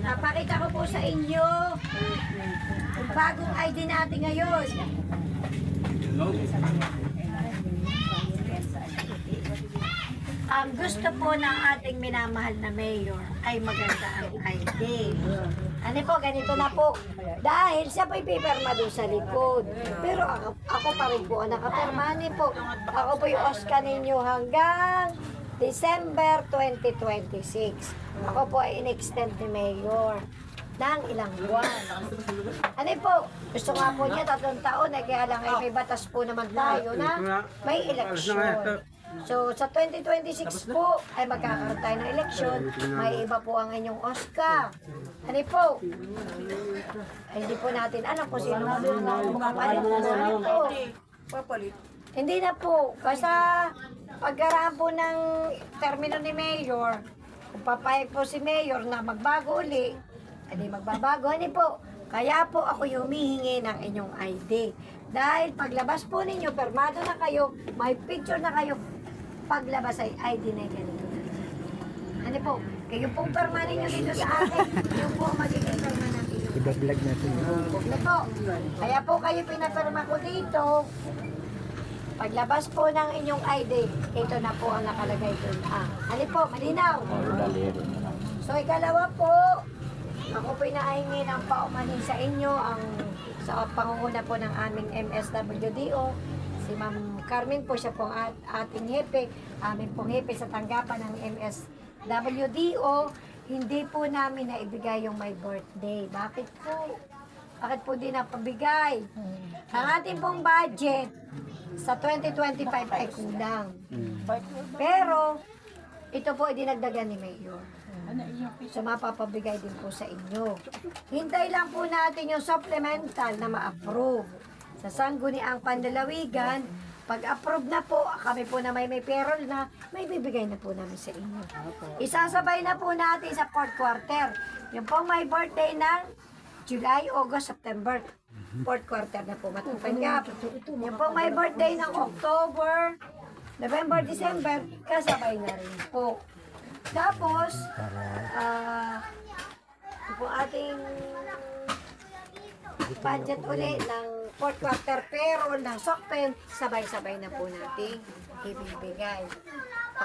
Napakita ko po sa inyo ang bagong ID natin ngayon. Ang gusto po ng ating minamahal na mayor ay maganda ang ID. Ano po, ganito na po. Dahil siya po'y pipirma doon sa likod. Pero ako pa rin po ang nakapirma po. Ako po yung Oscar ninyo hanggang December 2026. Ako po ay in-extend ni Mayor ng ilang buwan. Ano po, gusto nga po niya 3 taon kaya lang ay may batas po naman tayo na may eleksyon. So sa 2026 po ay magkakaroon tayo ng eleksyon, may iba po ang inyong Oscar. Ano po? Ay, hindi po natin alam kung sino magpapalit po. Hindi na po, basta pagkaraan po ng termino ni Mayor, kung papayag po si Mayor na magbago uli, hindi magbabago, ano po. Kaya po ako humihingi ng inyong ID. Dahil paglabas po ninyo, permado na kayo, may picture na kayo, paglabas ay ID na ganito. Ano po, kayo pong perma ninyo dito sa akin, yung po magiging perma natin. I-vlog natin. Ano po, kaya po kayo pinaperma ko dito, paglabas po ng inyong ID, ito na po ang nakalagay doon. Ano po, malinaw? So, ikalawa po, ako po inahingi ng paumanin sa inyo ang sa pangunguna po ng aming MSWDO. Si Ma'am Carmen po, siya po ang ating hepe, aming pong hepe sa tanggapan ng MSWDO. Hindi po namin naibigay yung my birthday. Bakit po? Bakit po di napabigay? Ang ating pong budget sa 2025 ay kulang. Pero, ito po ay dinagdagan ni Mayor. So, mapapabigay din po sa inyo. Hintay lang po natin yung supplemental na ma-approve. Sa Sangguniang Pandalawigan, pag-approve na po, kami po na may payroll na, may bibigay na po namin sa inyo. Isasabay na po natin sa 4th quarter. Yung pong may birthday ng July, August, September. 4th quarter na po matatanggap. Yung pong may birthday ng October, November, December, kasabay na rin po. Tapos, po ating budget ulit ng 4th quarter payroll ng SOCPEN, sabay-sabay na po natin ibibigay.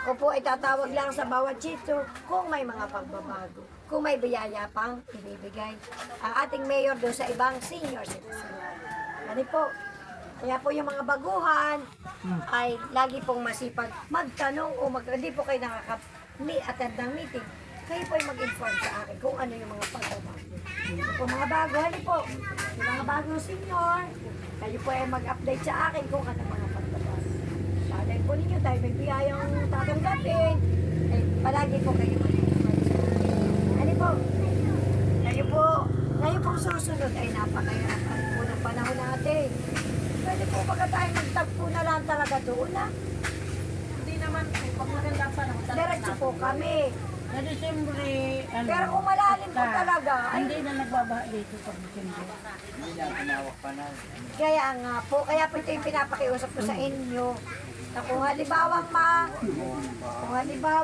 Ako po ay tatawag lang sa bawat sitio kung may mga pagbabago, kung may biyaya pang ibibigay ang ating mayor doon sa ibang senior citizen. Ano po? Kaya po yung mga baguhan ay lagi pong masipag magtanong o hindi po kayo attend ng meeting. Kayo po ay mag-inform sa akin kung ano yung mga pagbabago. Yung po mga bago, hindi po. Yung mga bagong senior, kayo po ay mag-update sa akin kung ano mga pagbabago. Bagay po ninyo dahil may biyayang tatanggapin, eh, palagi po kayo mag-inform sa akin. Ano po? Kayo po susunod ay napakahirapan po ng panahon natin. Pwede po baka tayo magtagpo na lang talaga doon na. Hindi naman, pag maganda pa naman. Diretso po kami. Sa Disyembre, Pero kung malalim po talaga, ay, hindi na nagbabaha dito pag Disyembre. kaya nga po, kaya po ito yung pinapakiusap ko sa inyo. Na kung halimbawa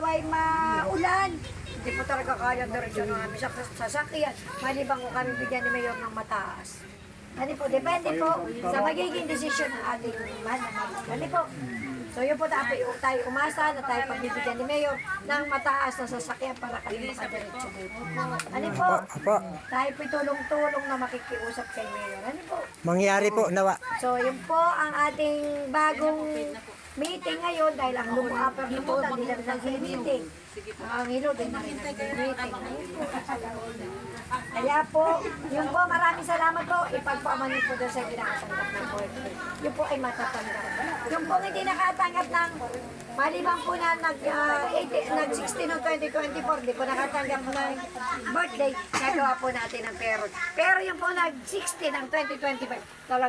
ay maulan, hindi po talaga kaya diretso ng aming sasakyan. Malibang ko kami bigyan ni Mayor ng mataas. Ano po, depende po sa magiging desisyon ng ating mahal na Mayor. Ano po? So yun po tayo umasa na tayo pagbibigyan ni Mayor ng mataas na sasakyan para kami makadiretso dito. Ano po? Tayo po tulong-tulong na makikiusap kay Mayor. Ano po? Mangyari po, nawa. So yun po ang ating bagong meeting ngayon dahil ang lumo-upper na po, hindi na nag-meeting. Ang hilo din na rin nag-meeting. Kaya po, yun po, maraming salamat po. Ipagpamanin po doon sa kinakatanggap ng birthday. Yun po ay matatanggap. Yung po hindi nakatanggap ng maliban po na nag-16 ng 2024, hindi po nakatanggap ng birthday, nagawa po natin ng payroll. Pero yung po nag-16 ng 2025, talaga